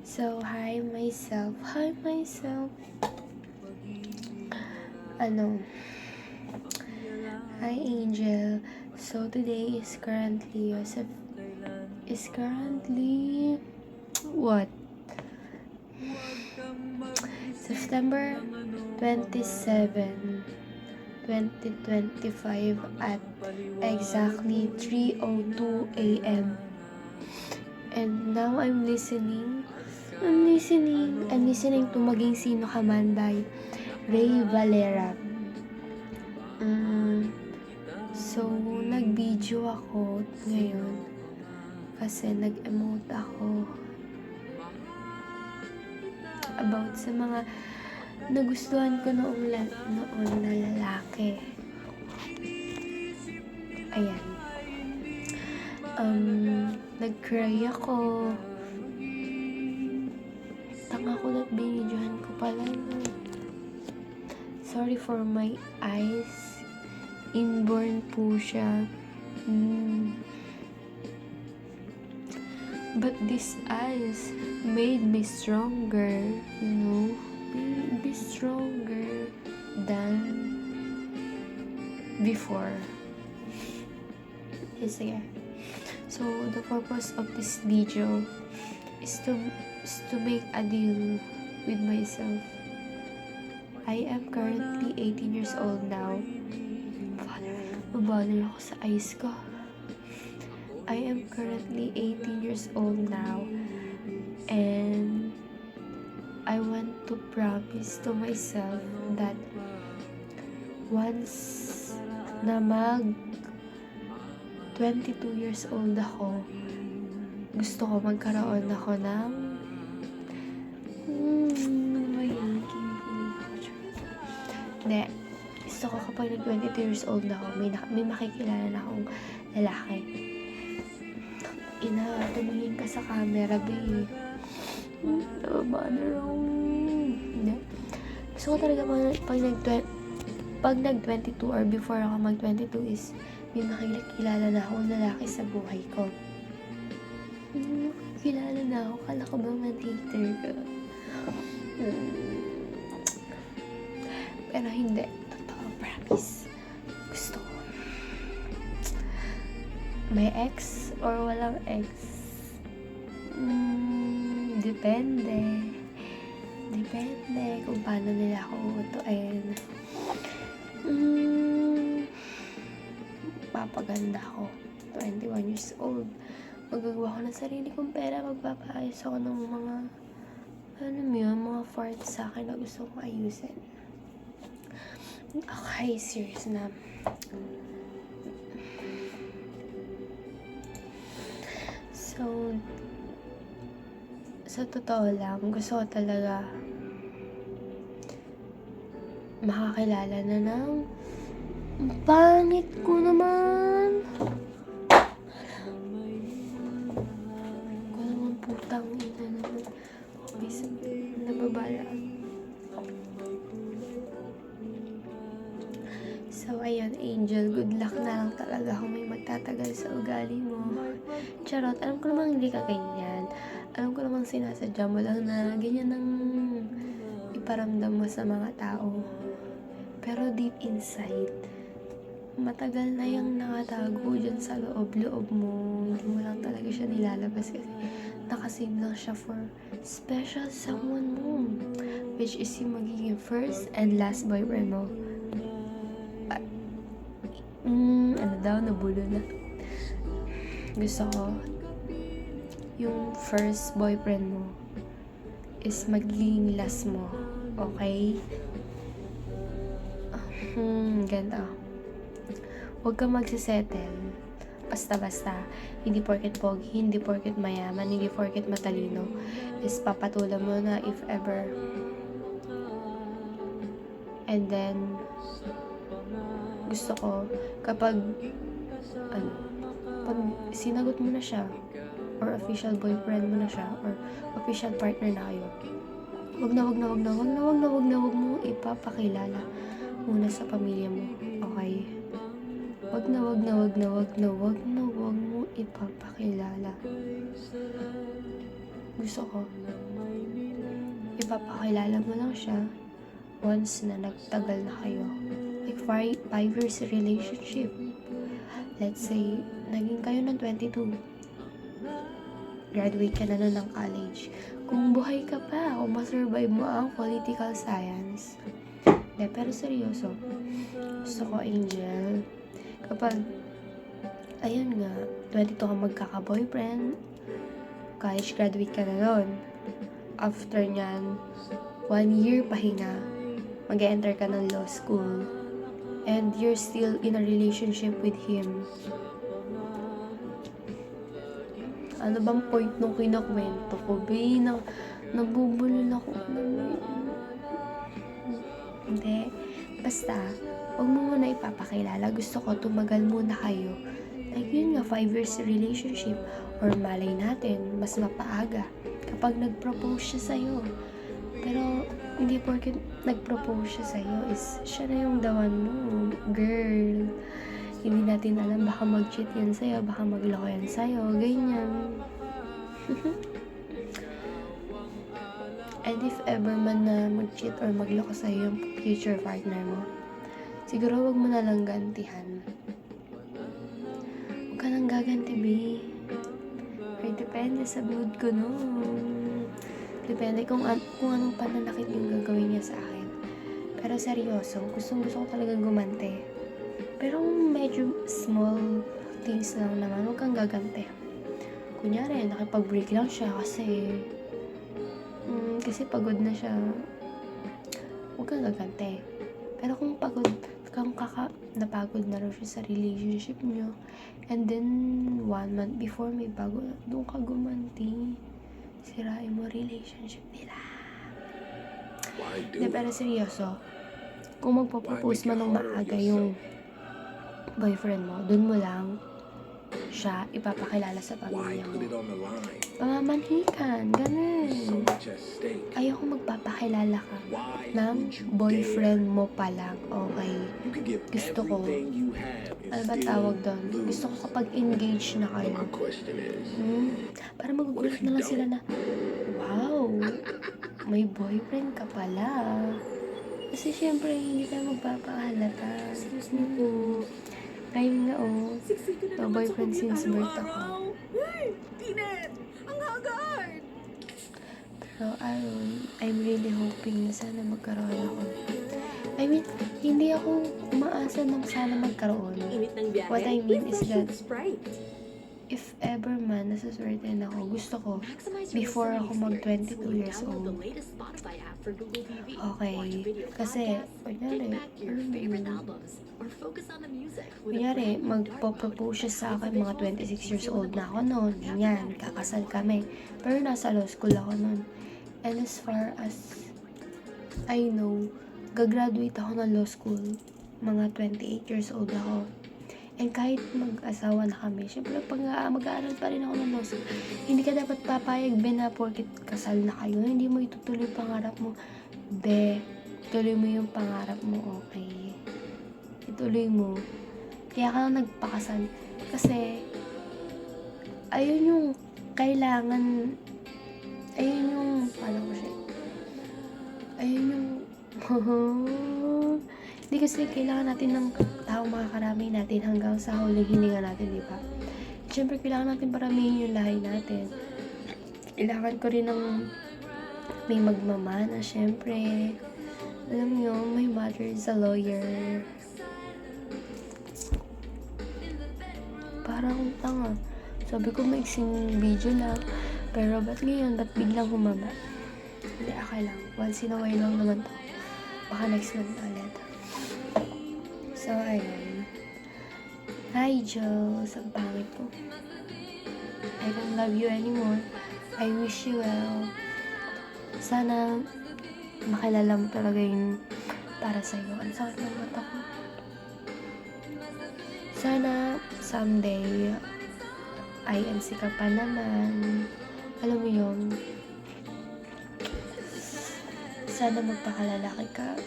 So, hi myself. Hi Angel. So, today is currently what? September 27, 2025 at exactly 3:02 a.m. And now I'm listening to Maging Sino Ka Man by Ray Valera. So, nag-video ako ngayon kasi nag-emote ako about sa mga nagustuhan ko noon na lalaki. Ayan. Nag-cry ako. Tanga ko na't binidyohan ko pala. Sorry for my eyes. Inborn po siya. But these eyes made me stronger, made me stronger than before. Yes, yeah. So, the purpose of this video is to make a deal with myself. I am currently 18 years old now. Mabaler ako sa eyes ko. I am currently 18 years old now. And I want to promise to myself that once na 22 years old ako, gusto ko magkaroon ako ng gusto ko kapag nag 22 years old na ako, may makikilala na akong lalaki. Tumingin ka sa camera, babe. Nababaner ako. Hindi. Gusto ko talaga pag nag-22 or before ako mag-22 is may makikilala na akong lalaki sa buhay ko. Kilala na ako. Kala ko ba man-hater ka? Pero hindi. Totoo, promise. Gusto ko. May ex or walang ex? Depende kung paano nila ako utuin. Papaganda ako. 21 years old. Magagawa ko ng sarili kong pera. Magpapaayos ako ng mga mga parts sa akin na gusto kong ayusin. Okay, serious na. So, sa totoo lang, gusto ko talaga makakilala na ng pangit ko naman. Ko naman putang ina naman. Okay, nababalaan. So, ayun, Angel, good luck na lang talaga kung may magtatagal sa ugali mo. Charot, alam ko namang hindi ka ganyan. Alam ko namang sinasadya mo lang na ganyan ang iparamdam mo sa mga tao. Pero deep inside, matagal na yung nakatago dyan sa loob-loob mo. Hindi mo lang talaga siya nilalabas kasi nakasave lang siya for special someone mo. Which is yung magiging first and last boyfriend mo. Nabulo na. Gusto ko yung first boyfriend mo is magiging last mo. Okay? Ganda. Huwag kang magsisettle basta-basta. Hindi porket pogi, hindi porket mayaman, hindi porket matalino is papatulan mo na if ever. And then gusto ko kapag pag sinagot mo na siya or official boyfriend mo na siya or official partner na kayo, wag mo ipapakilala muna sa pamilya mo, okay? Wag na, wag na, wag na, wag na, wag na, wag mo ipapakilala. Gusto ko, ipapakilala mo lang siya once na nagtagal na kayo. Like 5 years relationship. Let's say, naging kayo ng 22. Graduate ka na nun ng college. Kung buhay ka pa, kung masurvive mo ang political science. De, pero seryoso. Gusto ko, Angel, kapag, ayun nga, 22 ka magkaka-boyfriend, college graduate ka na nun. After nyan, 1 year pahinga, mag-enter ka ng law school, and you're still in a relationship with him. Ano bang point nung kinakwento ko, be? Nabubulol ako. Hindi. Basta, huwag mo muna ipapakilala. Gusto ko, tumagal muna kayo. Like yun nga, 5 years relationship. Or malay natin, mas mapaaga. Kapag nag-propose siya sa'yo. Pero, hindi porket nag-propose siya sa'yo is siya na yung the one mo. Girl. Hindi natin alam, baka mag-cheat yan sa'yo, baka magloko yan sa'yo, ganyan. And if ever man na mag-cheat or magloko sa'yo yung future partner mo, siguro wag mo na lang gantihan. Huwag ka nang gaganti, B. Or depende sa mood ko, no? Depende kung anong pananakit yung gagawin niya sa akin. Pero seryoso, gusto ko talagang gumante. Pero medyo small things lang naman, huwag kang gagante. Kunyari, nakipag-break lang siya kasi pagod na siya, huwag kang gagante. Pero kung napagod na raw siya sa relationship niyo, and then 1 month before may bago, doon ka gumanti. Sirain mo relationship nila. Pero seryoso, kung magpo-propose man ng maaga yung boyfriend mo, dun mo lang siya ipapakilala sa pamilya mo. Pamamanhikan, ganun. Ayaw kong magpapakilala ka ng boyfriend mo pa lang, okay? Gusto ko, ano ba tawag doon? Gusto ko kapag engaged na kayo. Para magugulat na lang sila na, wow, may boyfriend ka pala. Kasi syempre, hindi tayo magpapahalata. Excuse me po. Time nga no boyfriend since birth ako. Tinet! Ang hagard! Pero I'm really hoping na sana magkaroon ako. I mean, hindi ako umaasa na sana magkaroon. What I mean is that, if ever man nasaswerte na ako, gusto ko, before ako mag 22 years old. Okay. Kasi, kunyari, magpo-propose siya sa akin, mga 26 years old na ako noon. Ganyan, kakasal kami. Pero nasa law school ako noon. And as far as I know, gagraduate ako ng law school. Mga 28 years old ako. And kahit mag-asawa na kami, syempre mag-aaral pa rin ako ng law school. Hindi ka dapat papayag, na porket kasal na kayo. Hindi mo itutuloy pangarap mo. Tuloy mo yung pangarap mo, okay? Ituloy mo. Kaya ka lang nagpakasal. Kasi, ayun yung kailangan, paano ko siya? Ayun yung, hindi kasi kailangan natin ng taong makakarami natin hanggang sa huling hininga natin, di ba? Siyempre, kailangan natin paramihin yung lahi natin. Kailangan ko rin ng may magmamana, siyempre. Alam mo yun, my mother is a lawyer. Parang tanga. Sabi ko maiksing video lang. Pero ba't biglang humaba? Hindi, okay lang. Once in a while lang naman to. Baka next month ulit. So, ayun. Hi, Jules. Ang pangit ko. I don't love you anymore. I wish you well. Sana makilala mo talaga yung para sa'yo. Ang sakit ng mata ko. Sana someday INC ka pa naman. Alam mo yun. Sana magpakalalaki ka.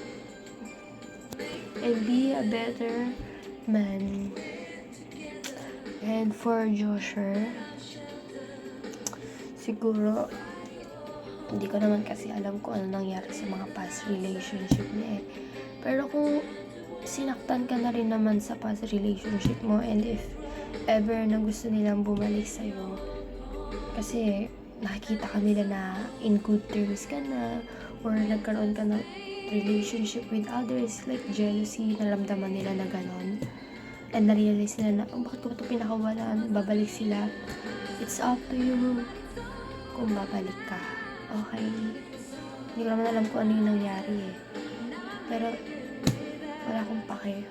and be a better man. And for Joshua, siguro, hindi ko naman kasi alam kung ano nangyari sa mga past relationship niya eh. Pero kung sinaktan ka na rin naman sa past relationship mo, and if ever na gusto nilang bumalik sa'yo, kasi nakikita ka nila na in good terms ka na, or nagkaroon ka ng relationship with others, like jealousy, naramdaman nila na ganon, and na-realize nila na, oh, bakit ko ito pinakawalan, babalik sila. It's up to you kung babalik ka. Okay? Hindi ko naman alam kung ano yung nangyari eh. Pero, wala akong pake.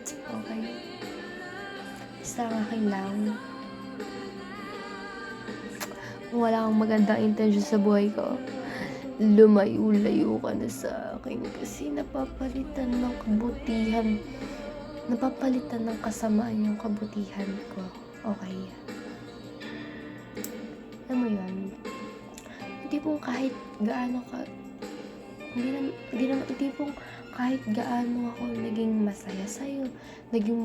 Okay? Basta ang akin lang. Kung wala kang magandang intention sa buhay ko, lumayo-layo ka na sa akin kasi napapalitan ng kabutihan. Napapalitan ng kasamaan yung kabutihan ko. Okay? Alam mo yun? Hindi pong kahit gaano ka, hindi pong kahit gaano ako naging masaya sa'yo, naging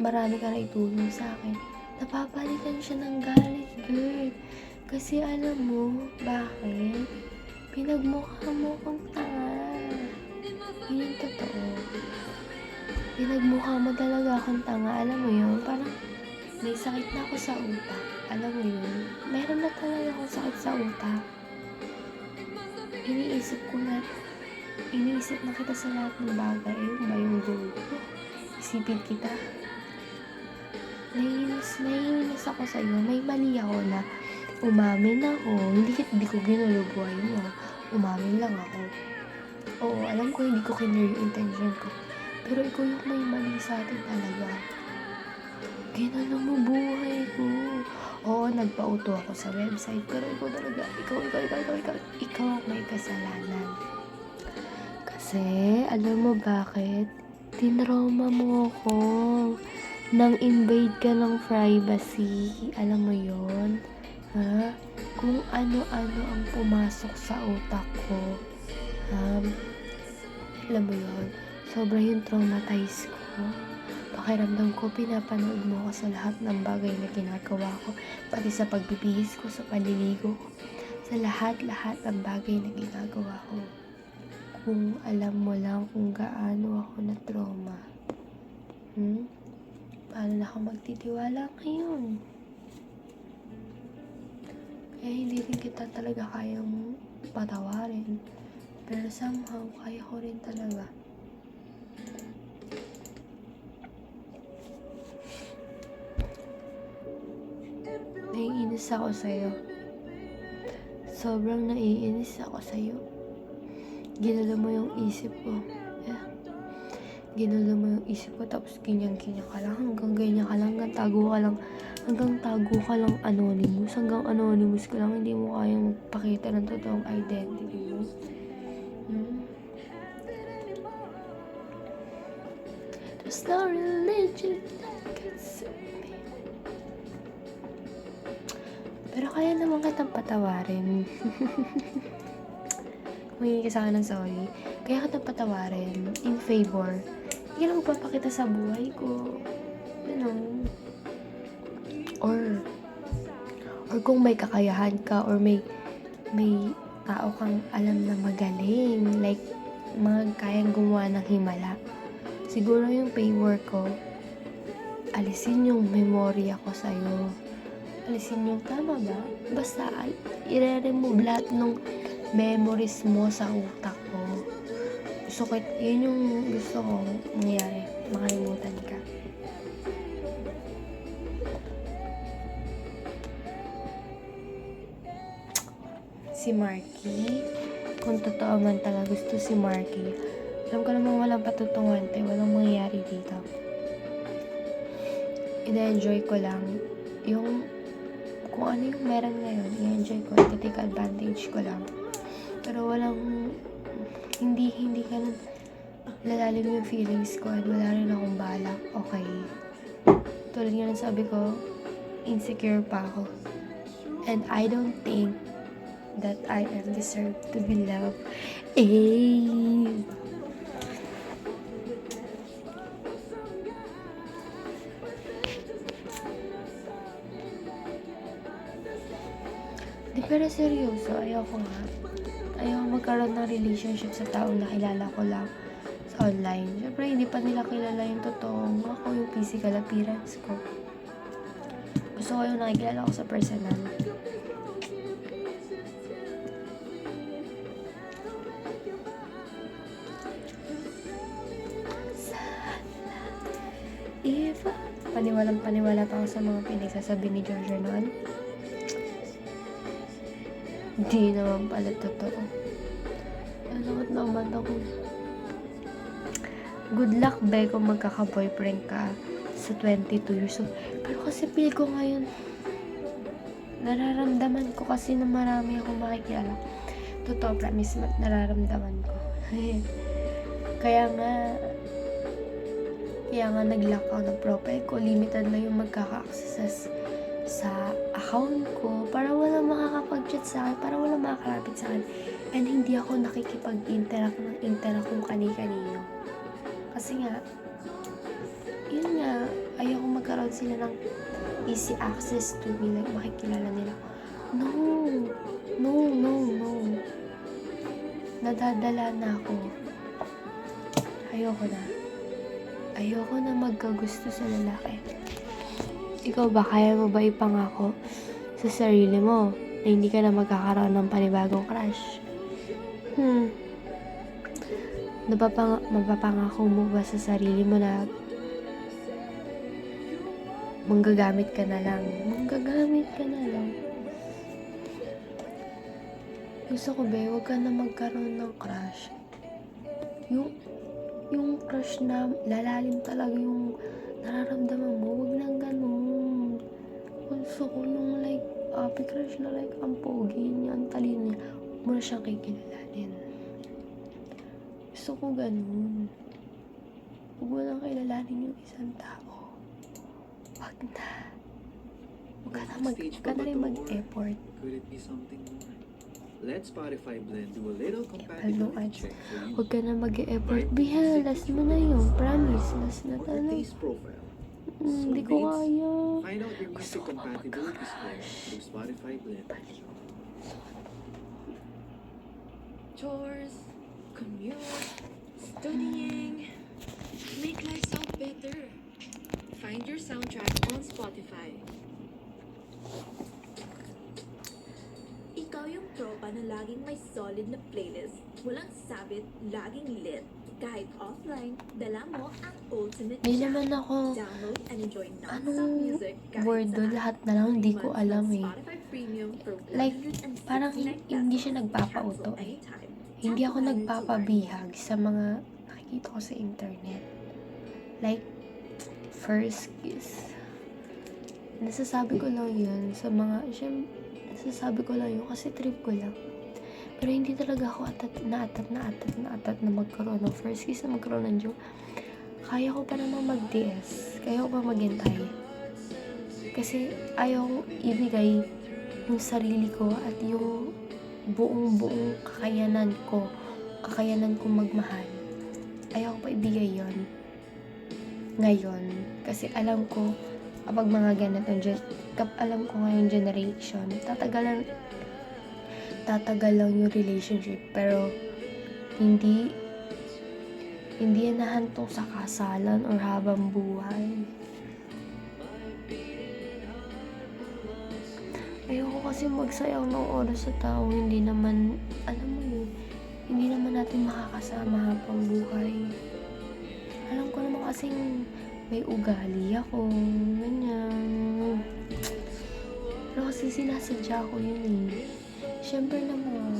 marami ka na itulong sa akin, napapalitan siya ng galit, girl. Kasi alam mo, bakit? Pinagmukha mo kong tanga. Yun yung totoo. Pinagmukha mo talaga akong tanga. Alam mo yun, parang may sakit na ako sa utak. Alam mo yun, meron na talaga akong sakit sa utak. Iniisip na kita sa lahat ng bagay. Ayun ba yung goal ko? Isipin kita. Naiinis ako sa'yo. May mali ako na umamin ako. Hindi ko ginulo buhay mo. Umamin lang ako. Oo, alam ko hindi ko kinare yung intention ko. Pero ikaw yung may mali sa atin talaga. Ginulo mo buhay ko. Oo, nagpauto ako sa website. Pero ikaw talaga, ikaw ang may kasalanan. Kasi, alam mo bakit? Tinroma mo ako. Nang invade ka ng privacy. Alam mo yon, ha? Kung ano-ano ang pumasok sa utak ko. Alam mo yon, sobra yung traumatize ko. Pakiramdam ko, pinapanood mo ako sa lahat ng bagay na ginagawa ko. Pati sa pagbibihis ko, sa paliligo ko. Sa lahat-lahat ng bagay na ginagawa ko. Kung alam mo lang kung gaano ako na trauma. Paano na ako magtitiwala ngayon? Kaya hindi rin kita talaga kayang patawarin. Pero somehow, kaya ko rin talaga. Naiinis ako sa'yo. Sobrang naiinis ako sa'yo. Ginulo mo yung isip ko. Ginulo mo yung isip ko, tapos ganyan-ganyan ka lang, hanggang ganyan ka lang, hanggang tago ka lang anonymous, hanggang anonymous ka lang, hindi mo kayang pakita ng totoong identity mo. There's no religion that can save me. Pero kaya naman kitang patawarin. Humingi ka sa akin ng sorry. Kaya kitang patawarin in favor. Hindi ka na magpapakita sa buhay ko. You know. Or kung may kakayahan ka, or may tao kang alam na magaling, like mga kayang gumawa ng himala, siguro yung favor ko, alisin yung memorya ko sa'yo. Alisin yung, tama ba? Basta i-remove lahat ng memories mo sa utak ko. Yun yung gusto ko mangyari. Makalimutan ka. Si Marky, kung totoo man talaga gusto si Marky, alam ko namang walang patutungan, walang mangyayari dito. Ina-enjoy ko lang yung kung ano yung meron ngayon, i-enjoy ko, i-take advantage ko lang. Pero hindi ganun lalalim yung feelings ko, at wala rin akong balak. Okay. Tulad nga ng sabi ko, insecure pa ako. And I don't think that I am deserved to be loved. Pero seryoso, ayoko nga. Ayoko magkaroon ng relationship sa taong nakilala ko lang sa online. Siyempre, hindi pa nila kilala yung totoong ako, yung physical appearance ko. Gusto ko yung nakikilala ko sa personal. If paniwalang-paniwala pa ako sa mga pinagsasabi ni George noon. Di naman pala totoo. Ano naman ako. Good luck, be, kung magkaka-boyfriend ka sa 22 years old. Pero kasi feel ko ngayon, nararamdaman ko kasi na marami akong makikilala. Totoo, promise, nararamdaman ko. Kaya nga nag-lock ako ng profile ko. Limited lang yung magkaka-access sa account ko para wala makakapag-chat sa akin, para wala makakalapit sa akin. And hindi ako nakikipag-interact kung kani-kanino. Kasi nga, yun nga, ayoko magkaroon sila ng easy access to me, like makikilala nila. No. Nadadala na ako. Ayoko na magkagusto sa lalaki. Ikaw ba, kaya mo ba ipangako sa sarili mo na hindi ka na magkakaroon ng panibagong crush? Mapapangako mo ba sa sarili mo na manggagamit ka na lang? Gusto ko ba, huwag ka na magkaroon ng crush. Yung crush na lalalim talaga yung nararamdaman mo, huwag nang ganun. Gusto ko yung like, crush na like, ang pogi niya, ang talino niya. Huwag mo na siyang kikilalanin. Gusto ko ganun. Huwag mo nang kilalanin yung isang tao. Huwag na. Huwag ka na rin mag-effort. Could it be something more? Let Spotify Blend do a little compatibility check for you. Huwag ka na mag-effort. Bihal, last mo na yun. Promise, last na On your talaga. taste profile. Hindi ko kaya. Find out your music Gusto ko compatibility score magka-crush. through Spotify Blend. Chores, commute, studying. Make life sound better. Find your soundtrack on Spotify. Ikaw yung tropa na laging may solid na playlist. Walang sabit, laging lit. Kahit offline, dala mo ang ultimate Hindi jam. naman ako, Download and enjoy non-stop anong music kahit word doon, saan. lahat na lang, hindi ko 3 months alam ng eh. Spotify Premium for Like, 169 parang hindi siya pesos. nagpapauto Cancel eh. anytime. Hindi ako Tap to nagpapabihag sa mga nakikita ko sa internet. Like, first kiss. Nasasabi ko lang yun sa mga, nasasabi ko lang yun kasi trip ko lang. Pero hindi talaga ako atat na magkaroon ng first kiss, na magkaroon ng joke. Kaya ko pa naman mag-DS. Kaya ko pa maghintay. Kasi ayaw kong ibigay yung sarili ko at yung buong kakayanan kong magmahal. Ayaw ko pa ibigay yon ngayon. Kasi alam ko, kapag mga ganito, alam ko ngayong generation, tatagal lang yung relationship. Pero, hindi yan nahantong sa kasalan or habang buhay. Ayoko kasi magsayang ng oras sa tao, hindi naman, alam mo yun, hindi naman natin makakasama habang buhay. Alam ko naman kasing may ugali ako, ganyan. Pero kasi sinasadya ko yun eh. Siyempre naman,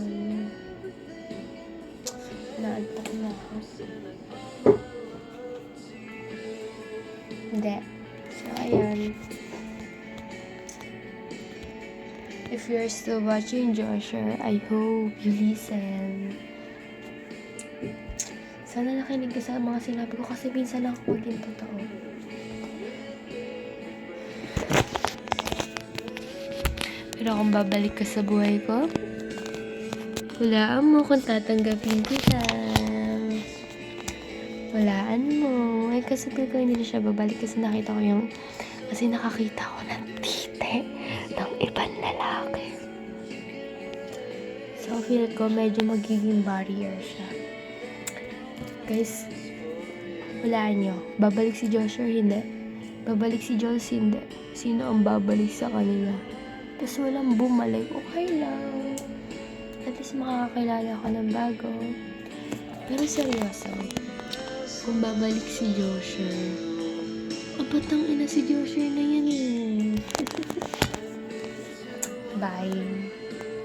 naantok na ako. Hindi. So, ayan. If you're still watching Joshua, I hope you listen. Sana nakinig ka sa mga sinabi ko kasi minsan lang ako maging totoo. Pero kung babalik ka sa buhay ko, hulaan mo kung tatanggapin kita. Hulaan mo. Ay, kasi ko hindi na siya babalik kasi nakita ko yung, kasi nakakita ko ng tite ng ibang lalaki. So, feel ko medyo magiging barrier siya. Guys, walaan nyo. Babalik si Joshua, hindi. Babalik si Jules, hindi. Sino ang babalik sa kanila? Tapos walang bumalik, okay lang. At least makakakilala ka ng bago. Pero seryoso, kung babalik si Joshua, apatang ina si Joshua na yan eh. Bye.